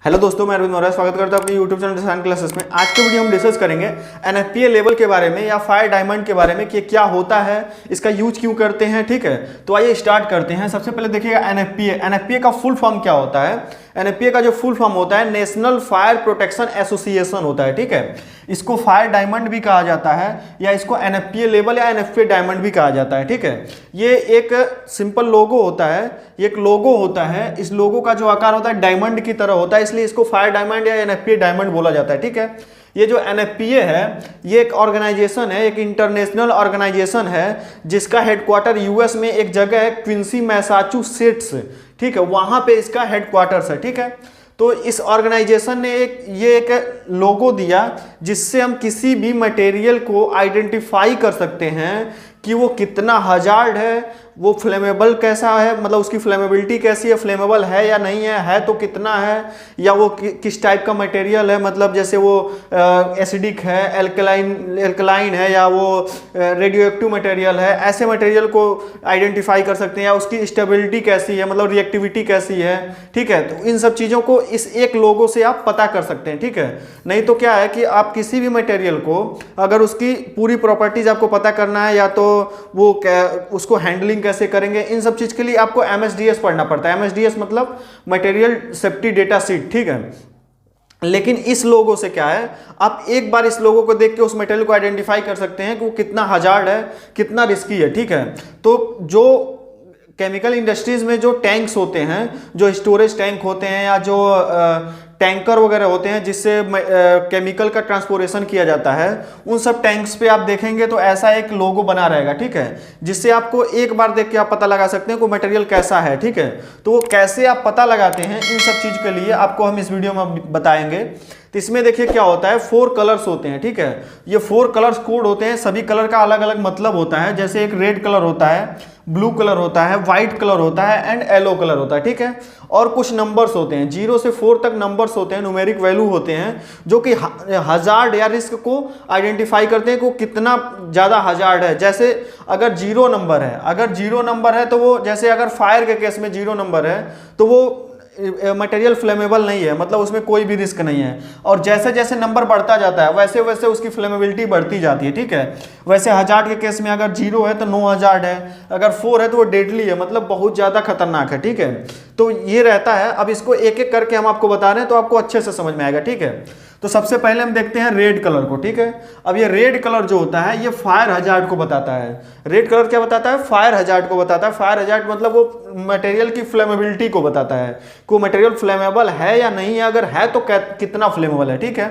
Hello दोस्तों, मैं अरविंद मौर्य स्वागत करता हूं अपने यूट्यूब चैनल रसायन क्लासेस में। आज के वीडियो हम डिस्कस करेंगे एनएफपीए लेवल के बारे में या फायर डायमंड के बारे में कि क्या होता है, इसका यूज क्यों करते हैं। ठीक है, तो आइए स्टार्ट करते हैं। सबसे पहले देखिएगा एनएफपीए। एनएफपीए का फुल फॉर्म क्या होता है? एनएफपीए का जो फुल फॉर्म होता है नेशनल फायर प्रोटेक्शन एसोसिएशन होता है। ठीक है, इसको फायर डायमंड भी कहा जाता है या इसको एनएफपीए लेवल या एनएफपीए डायमंड भी कहा जाता है। ठीक है, ये एक सिंपल लोगो होता है, ये एक लोगो होता है। इस लोगो का जो आकार होता है डायमंड की तरह होता है, इसलिए इसको फायर डायमंड या एनएफपीए डायमंड बोला जाता है। ठीक है, ये जो एनएफपीए है ये एक ऑर्गेनाइजेशन है, एक इंटरनेशनल ऑर्गेनाइजेशन है जिसका हेडक्वार्टर यूएस में एक जगह है क्विंसी मैसाचुसेट्स। ठीक है, वहां पे इसका हेडक्वार्टर्स है। ठीक है, तो इस ऑर्गेनाइजेशन ने एक लोगो दिया जिससे हम किसी भी मटेरियल को आइडेंटिफाई कर सकते हैं कि वो कितना हजार्ड है, वो फ्लेमेबल कैसा है, मतलब उसकी फ्लेमेबिलिटी कैसी है, फ्लेमेबल है या नहीं है तो कितना है, या वो किस टाइप का मटेरियल है, मतलब जैसे वो एसिडिक है, एल्कलाइन है, या वो रेडियो एक्टिव मटेरियल है। ऐसे मटेरियल को आइडेंटिफाई कर सकते हैं, या उसकी स्टेबिलिटी कैसी है, मतलब रिएक्टिविटी कैसी है। ठीक है, तो इन सब चीज़ों को इस एक लोगो से आप पता कर सकते हैं। ठीक है, नहीं तो क्या है कि आप किसी भी मटेरियल को अगर उसकी पूरी प्रॉपर्टीज आपको पता करना है या तो वो उसको हैंडलिंग कैसे करेंगे, इन सब चीज के लिए आपको एमएसडीएस पढ़ना पड़ता है। एमएसडीएस मतलब मटेरियल सेफ्टी डेटा शीट। ठीक है, लेकिन इस लोगो से क्या है, आप एक बार इस लोगो को देख के उस मटेरियल को आइडेंटिफाई कर सकते हैं कि वो कितना हजार्ड है, कितना रिस्की है। ठीक है, तो जो केमिकल इंडस्ट्रीज में जो टैंक्स होते हैं, जो स्टोरेज टैंक होते हैं या जो टैंकर वगैरह होते हैं जिससे केमिकल का ट्रांसपोर्टेशन किया जाता है, उन सब टैंक्स पे आप देखेंगे तो ऐसा एक लोगो बना रहेगा। ठीक है, जिससे आपको एक बार देख के आप पता लगा सकते हैं कि मटेरियल कैसा है। ठीक है, तो वो कैसे आप पता लगाते हैं, इन सब चीज के लिए आपको हम इस वीडियो में बताएंगे। तो इसमें देखिए क्या होता है, 4 कलर्स होते हैं। ठीक है, ये 4 कलर्स कोड होते हैं, सभी कलर का अलग अलग मतलब होता है। जैसे एक रेड कलर होता है, ब्लू कलर होता है, व्हाइट कलर होता है एंड येलो कलर होता है। ठीक है, और कुछ नंबर्स होते हैं, 0 से 4 तक नंबर्स होते हैं, न्यूमेरिक वैल्यू होते हैं जो कि हजार्ड या रिस्क को आइडेंटिफाई करते हैं कि कितना ज़्यादा हजार्ड है। जैसे अगर 0 नंबर है, तो वो जैसे अगर फायर के केस में 0 नंबर है तो वो मटेरियल फ्लेमेबल नहीं है, मतलब उसमें कोई भी रिस्क नहीं है। और जैसे जैसे नंबर बढ़ता जाता है वैसे वैसे उसकी फ्लेमेबिलिटी बढ़ती जाती है। ठीक है, वैसे हजार्ड के केस में अगर 0 है तो नो हजार्ड है, अगर 4 है तो वो डेडली है, मतलब बहुत ज़्यादा खतरनाक है। ठीक है, तो ये रहता है। अब इसको एक एक करके हम आपको बता रहे हैं तो आपको अच्छे से समझ में आएगा। ठीक है, तो सबसे पहले हम देखते हैं रेड कलर को। ठीक है, अब ये रेड कलर जो होता है ये फायर हजार्ड को बताता है। रेड कलर क्या बताता है? फायर हजार्ड को बताता है। फायर हजार्ड मतलब वो मटेरियल की फ्लेमेबिलिटी को बताता है कि मटेरियल फ्लेमेबल है या नहीं है, अगर है तो कितना फ्लेमेबल है। ठीक है,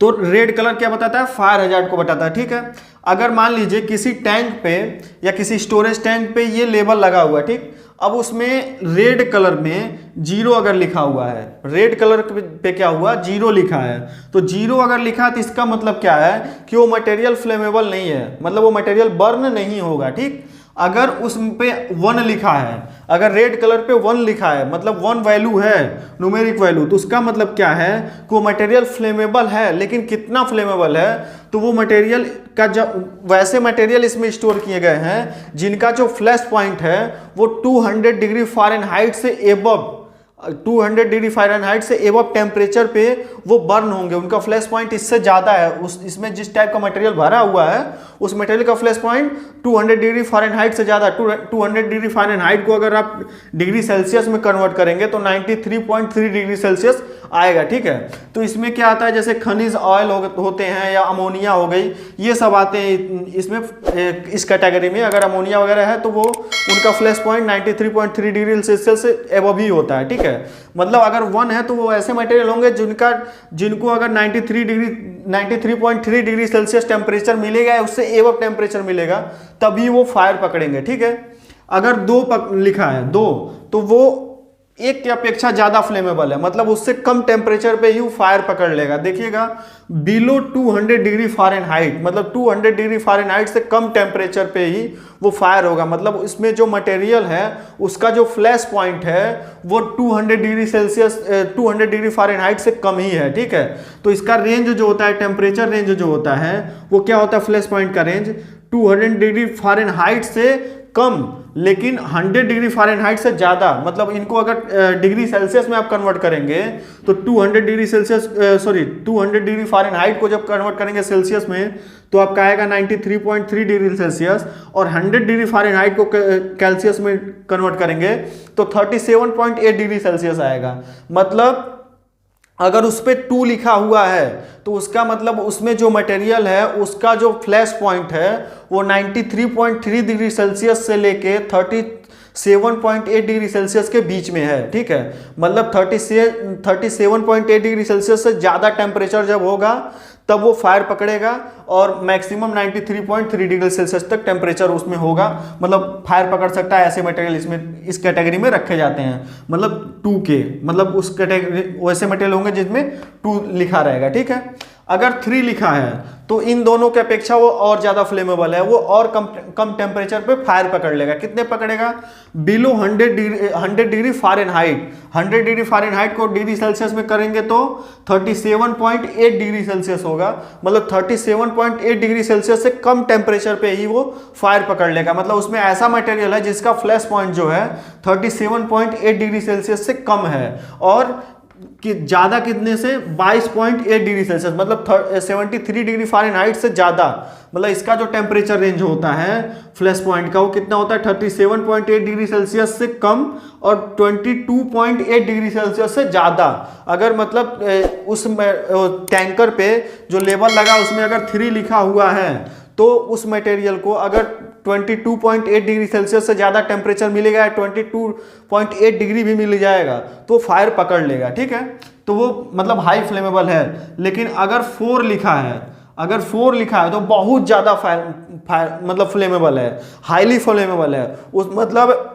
तो रेड कलर क्या बताता है? फायर हजार्ड को बताता है। ठीक है, अगर मान लीजिए किसी टैंक पे या किसी स्टोरेज टैंक पे ये लेबल लगा हुआ है, ठीक, अब उसमें रेड कलर में 0 अगर लिखा हुआ है, रेड कलर पे क्या हुआ, 0 लिखा है, तो 0 अगर लिखा है तो इसका मतलब क्या है कि वो मटेरियल फ्लेमेबल नहीं है, मतलब वो मटेरियल बर्न नहीं होगा। ठीक, अगर उस पे 1 लिखा है, अगर रेड कलर पे 1 लिखा है, मतलब 1 वैल्यू है, न्यूमेरिक वैल्यू, तो उसका मतलब क्या है कि वो मटेरियल फ्लेमेबल है। लेकिन कितना फ्लेमेबल है, तो वो मटेरियल का जब वैसे मटेरियल इसमें स्टोर किए गए हैं जिनका जो फ्लैश पॉइंट है वो 200 डिग्री फ़ारेनहाइट से एबव 200 डिग्री फ़ारेनहाइट से एबव टेम्परेचर पे वो बर्न होंगे, उनका फ्लैश पॉइंट इससे ज़्यादा है। इसमें जिस टाइप का मटेरियल भरा हुआ है उस मटेरियल का फ्लैश पॉइंट 200 डिग्री फ़ारेनहाइट से ज़्यादा। 200 डिग्री फ़ारेनहाइट को अगर आप डिग्री सेल्सियस में कन्वर्ट करेंगे तो 93.3 डिग्री सेल्सियस आएगा। ठीक है, तो इसमें क्या आता है, जैसे खनिज ऑयल होते हैं या अमोनिया हो गई, ये सब आते हैं इसमें, इस कैटेगरी में। अगर अमोनिया वगैरह है तो वो उनका फ्लैश पॉइंट 93.3 डिग्री सेल्सियस से एबव ही होता है। ठीक है, मतलब अगर 1 है तो वो ऐसे मटेरियल होंगे जिनको अगर 93.3 डिग्री सेल्सियस टेम्परेचर मिलेगा, उससे एबव टेम्परेचर मिलेगा, तभी वो फायर पकड़ेंगे। ठीक है, अगर 2 लिखा है 2, तो वो 1 की अपेक्षा ज्यादा फ्लेमेबल है, मतलब उससे कम टेम्परेचर पे ही फायर पकड़ लेगा। देखिएगा, बिलो 200 डिग्री फ़ारेनहाइट, मतलब 200 डिग्री फ़ारेनहाइट से कम टेम्परेचर पे ही वो फायर होगा, मतलब इसमें जो मटेरियल है उसका जो फ्लैश पॉइंट है वो 200 डिग्री सेल्सियस 200 डिग्री फ़ारेनहाइट से कम ही है। ठीक है, तो इसका रेंज जो होता है, टेम्परेचर रेंज जो होता है वो क्या होता है, फ्लैश पॉइंट का रेंज 200 डिग्री फ़ारेनहाइट से कम लेकिन 100 डिग्री फ़ारेनहाइट से ज़्यादा, मतलब इनको अगर डिग्री सेल्सियस में आप कन्वर्ट करेंगे तो 200 डिग्री सेल्सियस 200 डिग्री फ़ारेनहाइट को जब कन्वर्ट करेंगे सेल्सियस में तो आपका आएगा 93.3 डिग्री सेल्सियस, और 100 डिग्री फ़ारेनहाइट को कैल्सियस में कन्वर्ट करेंगे तो 37.8 डिग्री सेल्सियस आएगा। मतलब अगर उस पर 2 लिखा हुआ है तो उसका मतलब उसमें जो मटेरियल है उसका जो फ्लैश पॉइंट है वो 93.3 डिग्री सेल्सियस से लेके 37.8 डिग्री सेल्सियस के बीच में है, ठीक है। मतलब 37.8 डिग्री सेल्सियस से ज़्यादा टेम्परेचर जब होगा तब वो फायर पकड़ेगा, और मैक्सिमम 93.3 डिग्री सेल्सियस तक टेम्परेचर उसमें होगा, मतलब फायर पकड़ सकता है। ऐसे मटेरियल इसमें इस कैटेगरी में रखे जाते हैं, मतलब 2 के, मतलब उस कैटेगरी वैसे मटेरियल होंगे जिसमें 2 लिखा रहेगा, ठीक है। अगर 3 लिखा है तो इन दोनों के अपेक्षा वो और ज़्यादा फ्लेमेबल है, वो और कम टेम्परेचर पे फायर पकड़ लेगा। कितने पकड़ेगा? Below 100 degree Fahrenheit. 100 degree Fahrenheit को डिग्री सेल्सियस में करेंगे तो 37.8 डिग्री सेल्सियस होगा, मतलब 37.8 डिग्री सेल्सियस से कम टेम्परेचर पे ही वो फायर पकड़ लेगा। मतलब उसमें ऐसा मटेरियल है जिसका फ्लैश पॉइंट जो है 37.8 डिग्री सेल्सियस से कम है, और कि ज़्यादा कितने से 22.8 डिग्री सेल्सियस, मतलब 73 डिग्री फ़ारेनहाइट से ज़्यादा। मतलब इसका जो टेम्परेचर रेंज होता है फ्लैश पॉइंट का वो कितना होता है? 37.8 डिग्री सेल्सियस से कम और 22.8 डिग्री सेल्सियस से ज़्यादा। अगर मतलब उस टैंकर पे जो लेबल लगा उसमें अगर 3 लिखा हुआ है तो उस मटेरियल को अगर 22.8 डिग्री सेल्सियस से ज़्यादा टेम्परेचर मिलेगा, 22.8 डिग्री भी मिल जाएगा तो फायर पकड़ लेगा, ठीक है। तो वो मतलब हाई फ्लेमेबल है। लेकिन अगर 4 लिखा है, अगर 4 लिखा है तो बहुत ज़्यादा फायर मतलब फ्लेमेबल है, हाईली फ्लेमेबल है। उस मतलब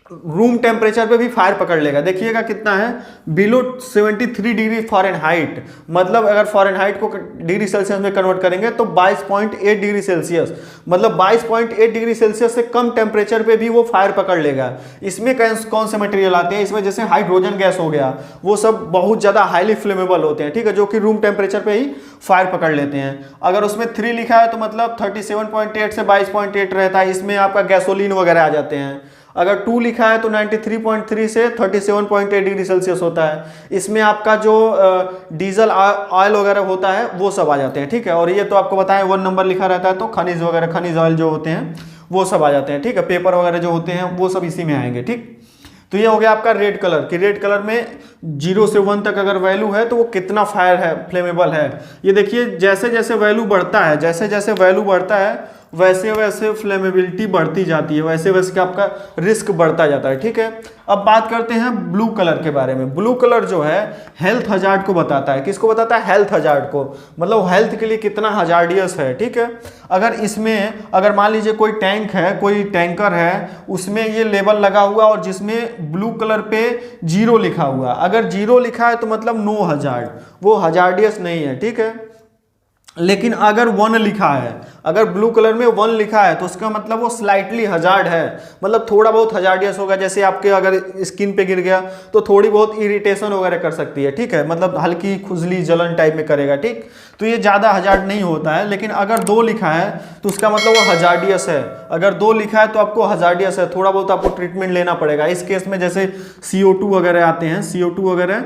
रूम टेम्परेचर पे भी फायर पकड़ लेगा। देखिएगा कितना है, बिलो 73 डिग्री फ़ारेनहाइट, मतलब अगर फ़ारेनहाइट को डिग्री सेल्सियस में कन्वर्ट करेंगे तो 22.8 डिग्री सेल्सियस, मतलब 22.8 डिग्री सेल्सियस से कम टेम्परेचर पे भी वो फायर पकड़ लेगा। इसमें कौन से मटेरियल आते हैं? इसमें जैसे हाइड्रोजन गैस हो गया, वो सब बहुत ज़्यादा हाईली फ्लेमेबल होते हैं, ठीक है, जो कि रूम टेम्परेचर पे ही फायर पकड़ लेते हैं। अगर उसमें 3 लिखा है तो मतलब 37.8 से 22.8 रहता है, इसमें आपका गैसोलीन वगैरह आ जाते हैं। अगर 2 लिखा है तो 93.3 से 37.8 डिग्री सेल्सियस होता है, इसमें आपका जो डीजल ऑयल वगैरह होता है वो सब आ जाते हैं, ठीक है। और ये तो आपको बताएं 1 नंबर लिखा रहता है तो खनिज वगैरह, खनिज ऑयल जो होते हैं वो सब आ जाते हैं, ठीक है। पेपर वगैरह जो होते हैं वो सब इसी में आएंगे, ठीक। तो ये हो गया आपका रेड कलर कि रेड कलर में 0 से 1 तक अगर वैल्यू है तो वो कितना फायर है, फ्लेमेबल है। ये देखिए जैसे जैसे वैल्यू बढ़ता है, जैसे जैसे वैल्यू बढ़ता है वैसे वैसे फ्लेमेबिलिटी बढ़ती जाती है, वैसे वैसे आपका रिस्क बढ़ता जाता है, ठीक है। अब बात करते हैं ब्लू कलर के बारे में। ब्लू कलर जो है हेल्थ हजार्ड को बताता है। किसको बताता है? हेल्थ हजार्ड को, मतलब हेल्थ के लिए कितना हजार्डियस है, ठीक है। अगर इसमें अगर मान लीजिए कोई टैंक है, कोई टैंकर है, उसमें ये लेबल लगा हुआ और जिसमें ब्लू कलर पे 0 लिखा हुआ, अगर 0 लिखा है तो मतलब नो हजार्ड, वो हजार्डियस नहीं है, ठीक है। लेकिन अगर 1 लिखा है, अगर ब्लू कलर में 1 लिखा है तो उसका मतलब वो स्लाइटली हजार्ड है, मतलब थोड़ा बहुत हजार्डियस होगा। जैसे आपके अगर स्किन पे गिर गया तो थोड़ी बहुत इरिटेशन वगैरह कर सकती है, ठीक है, मतलब हल्की खुजली जलन टाइप में करेगा, ठीक। तो ये ज़्यादा हजार्ड नहीं होता है। लेकिन अगर 2 लिखा है तो उसका मतलब वो हजार्डियस है। अगर 2 लिखा है तो आपको हजार्डियस है, थोड़ा बहुत आपको ट्रीटमेंट लेना पड़ेगा। इस केस में जैसे CO2 वगैरह आते हैं, CO2 वगैरह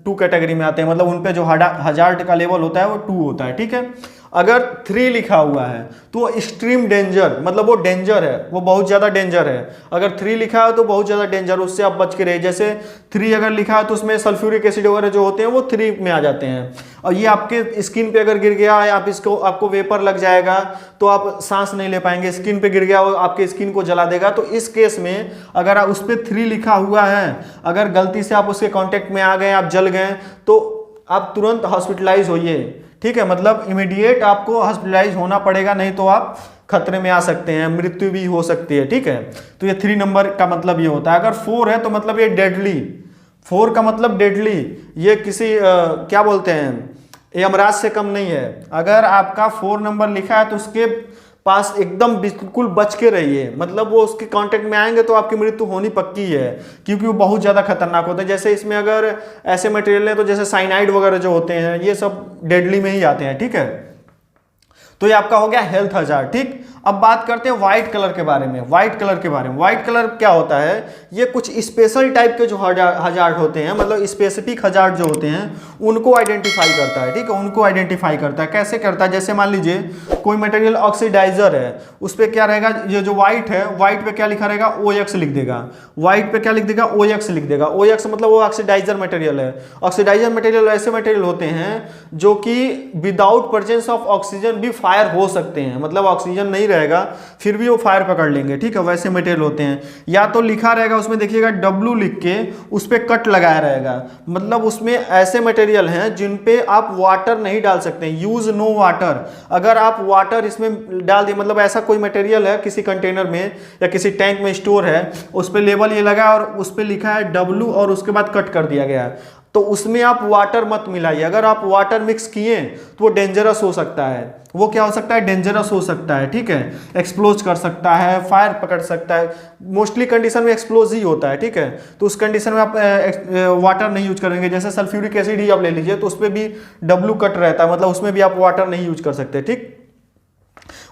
2 कैटेगरी में आते हैं, मतलब उन पे जो हजार्ड का लेवल होता है वो 2 होता है, ठीक है। अगर 3 लिखा हुआ है तो एक्सट्रीम डेंजर, मतलब वो डेंजर है, वो बहुत ज़्यादा डेंजर है। अगर 3 लिखा है तो बहुत ज़्यादा डेंजर, उससे आप बच के रहिए। जैसे 3 अगर लिखा है तो उसमें सल्फ्यूरिक एसिड वगैरह जो होते हैं वो 3 में आ जाते हैं, और ये आपके स्किन पे अगर गिर गया है, आप इसको आपको वेपर लग जाएगा तो आप सांस नहीं ले पाएंगे। स्किन पे गिर गया वो आपके स्किन को जला देगा। तो इस केस में अगर उस पर 3 लिखा हुआ है, अगर गलती से आप उसके कॉन्टेक्ट में आ गए, आप जल गए, तो आप तुरंत हॉस्पिटलाइज होइए, ठीक है। मतलब इमीडिएट आपको हॉस्पिटलाइज होना पड़ेगा, नहीं तो आप खतरे में आ सकते हैं, मृत्यु भी हो सकती है, ठीक है। तो ये 3 नंबर का मतलब ये होता है। अगर 4 है तो मतलब ये डेडली, 4 का मतलब डेडली, ये किसी क्या बोलते हैं, यमराज से कम नहीं है। अगर आपका 4 नंबर लिखा है तो उसके पास एकदम बिल्कुल बच के रहिए, मतलब वो उसके कांटेक्ट में आएंगे तो आपकी मृत्यु होनी पक्की है, क्योंकि वो बहुत ज़्यादा खतरनाक होता है। जैसे इसमें अगर ऐसे मटेरियल है तो जैसे साइनाइड वगैरह जो होते हैं ये सब डेडली में ही आते हैं, ठीक है। तो ये आपका हो गया हेल्थ हजार्ड, ठीक। अब बात करते हैं व्हाइट कलर के बारे में। व्हाइट कलर क्या होता है, ये कुछ स्पेशल टाइप के जो हजार्ड होते हैं, मतलब स्पेसिफिक हजार्ड जो होते हैं उनको आइडेंटिफाई करता है, ठीक है, उनको आइडेंटिफाई करता है। कैसे करता है, जैसे मान लीजिए कोई मटेरियल ऑक्सीडाइजर है, उस पर क्या रहेगा, ये जो व्हाइट है, व्हाइट पे क्या लिखा रहेगा, OX लिख देगा। व्हाइट पे क्या लिख देगा, OX लिख देगा। OX मतलब वो ऑक्सीडाइजर मटेरियल है। ऑक्सीडाइजर मटेरियल ऐसे मटेरियल होते हैं जो कि विदाउट प्रेजेंस ऑफ ऑक्सीजन भी फायर हो सकते हैं, मतलब ऑक्सीजन नहीं रहेगा फिर भी वो फायर पकड़ लेंगे, ठीक है, वैसे मटेरियल होते हैं। या तो लिखा रहेगा उसमें, देखिएगा W लिख के उस पर कट लगाया रहेगा, मतलब उसमें ऐसे मटेरियल हैं जिन पे आप वाटर नहीं डाल सकते, यूज नो वाटर। अगर आप वाटर इसमें डाल दिए, मतलब ऐसा कोई मटेरियल है किसी कंटेनर में या किसी टैंक में स्टोर है, उस पर लेबल ये लगा और उस पर लिखा है W और उसके बाद कट कर दिया गया, तो उसमें आप वाटर मत मिलाइए। अगर आप वाटर मिक्स किए तो वो डेंजरस हो सकता है। वो क्या हो सकता है, डेंजरस हो सकता है, ठीक है, एक्सप्लोज कर सकता है, फायर पकड़ सकता है। मोस्टली कंडीशन में एक्सप्लोज ही होता है, ठीक है, तो उस कंडीशन में आप वाटर नहीं यूज करेंगे। जैसे सल्फ्यूरिक एसिड ही आप ले लीजिए, तो उस पर भी W कट रहता है, मतलब उसमें भी आप वाटर नहीं यूज कर सकते, ठीक।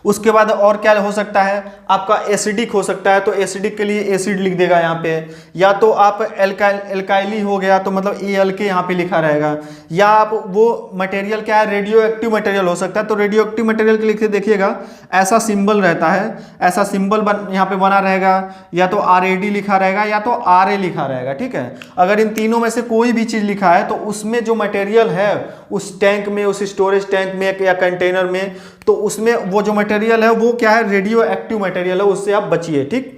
उसके बाद और क्या हो सकता है, आपका एसिडिक हो सकता है, तो एसिडिक के लिए एसिड लिख देगा यहाँ पे। या तो आप एल्काइली हो गया, तो मतलब ALK यहाँ पे लिखा रहेगा। या आप वो मटेरियल क्या है, रेडियो एक्टिव मटेरियल हो सकता है, तो रेडियो एक्टिव मटेरियल के लिखते देखिएगा ऐसा सिंबल रहता है, ऐसा सिंबल यहाँ पे बना रहेगा, या तो RAD लिखा रहेगा या तो RA लिखा रहेगा, ठीक है। अगर इन तीनों में से कोई भी चीज लिखा है तो उसमें जो मटेरियल है उस टैंक में, उस स्टोरेज टैंक में या कंटेनर में, तो उसमें वो जो मटेरियल है वो क्या है, रेडियो एक्टिव मटेरियल है, उससे आप बचिए, ठीक।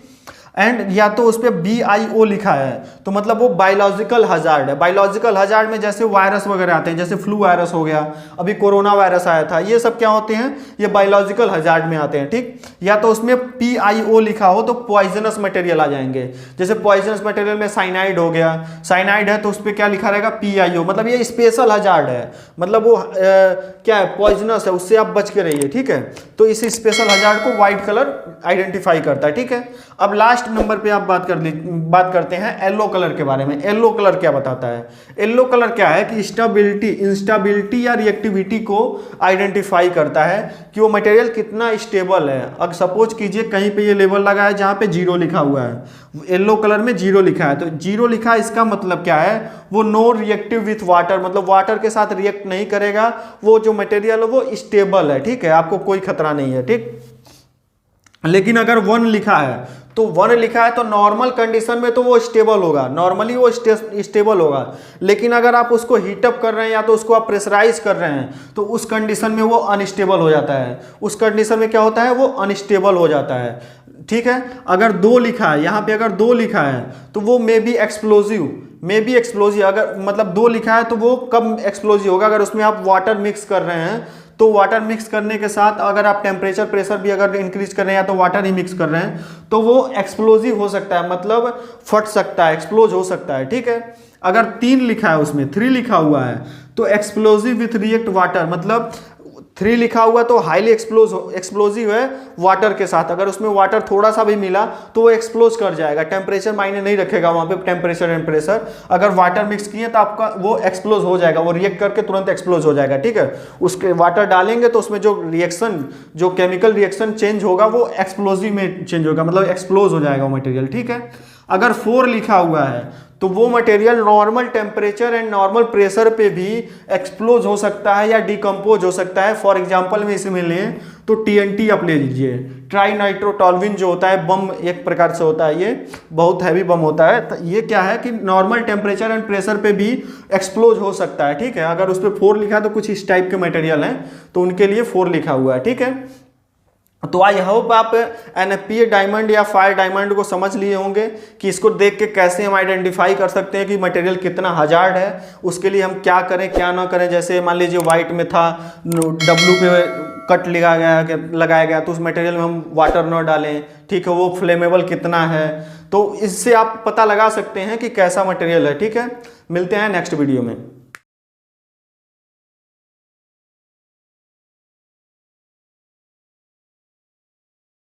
एंड या तो उस पर BIO लिखा है, तो मतलब वो बायोलॉजिकल हजार्ड है। बायोलॉजिकल हजार्ड में जैसे वायरस वगैरह आते हैं, जैसे फ्लू वायरस हो गया, अभी कोरोना वायरस आया था, ये सब क्या होते हैं, ये बायोलॉजिकल हजार्ड में आते हैं, ठीक। या तो उसमें PIO लिखा हो तो पॉइजनस मटेरियल आ जाएंगे। जैसे पॉइजनस मटेरियल में साइनाइड हो गया, साइनाइड है तो उस पर क्या लिखा रहेगा, PIO, मतलब ये स्पेशल हजार्ड है, मतलब वो क्या है, पॉइजनस है, उससे आप बच के रहिए, ठीक है। तो इस स्पेशल हजार्ड को व्हाइट कलर आइडेंटिफाई करता है, ठीक है। अब लास्ट नंबर पे आप बात करते हैं येलो कलर के बारे में। येलो कलर क्या बताता है, येलो कलर क्या है कि स्टेबिलिटी, इंस्टेबिलिटी या रिएक्टिविटी को आइडेंटिफाई करता है कि वो मटेरियल कितना स्टेबल है। अगर सपोज कीजिए कहीं पे ये लेबल लगा है जहां पे 0 लिखा हुआ है, येलो कलर में 0 लिखा है, तो 0 लिखा है इसका मतलब क्या है, वो नो रिएक्टिव विथ वाटर, मतलब वाटर के साथ रिएक्ट नहीं करेगा, वो जो मटेरियल है वो स्टेबल है, ठीक है, आपको कोई खतरा नहीं है, ठीक। लेकिन अगर 1 लिखा है, तो 1 लिखा है तो नॉर्मल कंडीशन में तो वो स्टेबल होगा, नॉर्मली वो स्टेबल होगा। लेकिन अगर आप उसको हीटअप कर रहे हैं या तो उसको आप प्रेशराइज कर रहे हैं, तो उस कंडीशन में वो अनस्टेबल हो जाता है। उस कंडीशन में क्या होता है, वो अनस्टेबल हो जाता है, ठीक है। अगर 2 लिखा है, यहाँ पे अगर 2 लिखा है तो वो मे बी एक्सप्लोजिव, अगर मतलब 2 लिखा है तो वो कब एक्सप्लोजिव होगा, अगर उसमें आप वाटर मिक्स कर रहे हैं, तो वाटर मिक्स करने के साथ अगर आप टेम्परेचर प्रेशर भी अगर इंक्रीज कर रहे हैं या तो वाटर ही मिक्स कर रहे हैं, तो वो एक्सप्लोजिव हो सकता है, मतलब फट सकता है, एक्सप्लोज हो सकता है, ठीक है। अगर 3 लिखा है, उसमें 3 लिखा हुआ है, तो एक्सप्लोजिव विथ रिएक्ट वाटर, मतलब 3 लिखा हुआ तो हाईली एक्सप्लोजिव है वाटर के साथ। अगर उसमें वाटर थोड़ा सा भी मिला तो वो एक्सप्लोज कर जाएगा, टेम्परेचर मायने नहीं रखेगा वहां पे, टेम्परेचर एंड प्रेशर। अगर वाटर मिक्स किए तो आपका वो एक्सप्लोज हो जाएगा, वो रिएक्ट करके तुरंत एक्सप्लोज हो जाएगा, ठीक है। उसके वाटर डालेंगे तो उसमें जो रिएक्शन, जो केमिकल रिएक्शन चेंज होगा वो एक्सप्लोजिव में चेंज होगा, मतलब एक्सप्लोज हो जाएगा वो मटेरियल, ठीक है। अगर 4 लिखा हुआ है तो वो material normal temperature and normal pressure पे भी एक्सप्लोज हो सकता है या डिकम्पोज हो सकता है। फॉर एग्जांपल में इसमें लें तो TNT आप ले लीजिए, ट्राई नाइट्रोटोल्यूइन जो होता है, बम एक प्रकार से होता है, ये बहुत हैवी बम होता है। तो ये क्या है कि नॉर्मल टेम्परेचर एंड प्रेशर पे भी एक्सप्लोज हो सकता है, ठीक है। अगर उस पर 4 लिखा है तो कुछ इस टाइप के मटेरियल हैं तो उनके लिए 4 लिखा हुआ है, ठीक है। तो आई होप आप NFPA डायमंड या फायर डायमंड को समझ लिए होंगे कि इसको देख के कैसे हम आइडेंटिफाई कर सकते हैं कि मटेरियल कितना हजार्ड है, उसके लिए हम क्या करें क्या ना करें। जैसे मान लीजिए वाइट में था, W पे कट लगाया गया तो उस मटेरियल में हम वाटर न डालें, ठीक है, वो फ्लेमेबल कितना है, तो इससे आप पता लगा सकते हैं कि कैसा मटेरियल है, ठीक है। मिलते हैं नेक्स्ट वीडियो में।